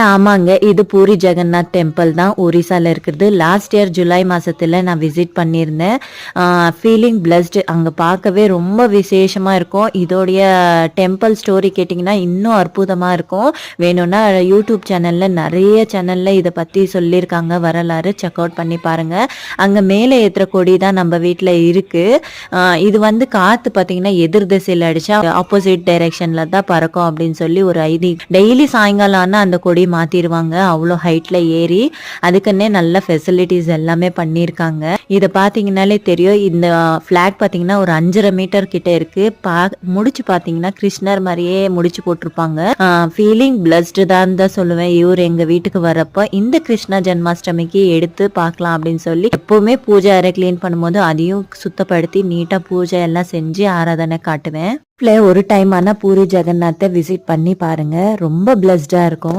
ஆமாங்க. இது பூரி ஜெகநாத் டெம்பிள் தான் ஒரிசால இருக்கிறது. லாஸ்ட் இயர் ஜூலை மாசத்துல நான் விசிட் பண்ணியிருந்தேன். Feeling blessed. அங்க பார்க்கவே ரொம்ப விசேஷமா இருக்கும். இதோடைய டெம்பிள் ஸ்டோரி கேட்டிங்கன்னா இன்னும் அற்புதமா இருக்கும். வேணும்னா யூடியூப் சேனல்ல நிறைய சேனல்ல இதை பத்தி சொல்லியிருக்காங்க வரலாறு. செக் அவுட் பண்ணி பாருங்க. அங்க மேலே ஏத்துற கொடி தான் நம்ம வீட்டில் இருக்கு. இது வந்து காத்து பார்த்தீங்கன்னா எதிர் திசையில் அடிச்சா ஆப்போசிட் டைரக்ஷன்ல தான் பறக்கும் அப்படின்னு சொல்லி ஒரு ஐதீகம். டெய்லி சாயங்காலம் ஆனா அந்த கொடி மாத்திடுவாங்க. அவ்வளோ ஹைட்ல ஏறி அதுக்குன்னே நல்ல ஃபெசிலிட்டிஸ் எல்லாமே பண்ணியிருக்காங்க. இதை பார்த்தீங்கன்னாலே தெரியும். இந்த ஃபிளாக் பார்த்தீங்கன்னா ஒரு 5.5 மீட்டர் கிட்ட இருக்கு. முடிச்சு பார்த்தீங்கன்னா கிருஷ்ணர் மாதிரியே முடிச்சு போட்டிருப்பாங்க. ஃபீலிங் பிளஸ்டு தான் சொல்லுவேன். இவர் எங்க வீட்டுக்கு வரப்போ இந்த கிருஷ்ண ஜென்மாஷ்டமிக்கு எடுத்து பார்க்கலாம் அப்படின்னு சொல்லி எப்பவுமே பூஜை அறை கிளீன் பண்ணும்போது அதையும் சுத்தப்படுத்தி நீட்டா பூஜை எல்லாம் செஞ்சு ஆராதனை காட்டுவேன். ஒரு டைம் ஆனா பூரி ஜெகநாத்தை விசிட் பண்ணி பாருங்க. ரொம்ப பிளஸ்டா இருக்கும்.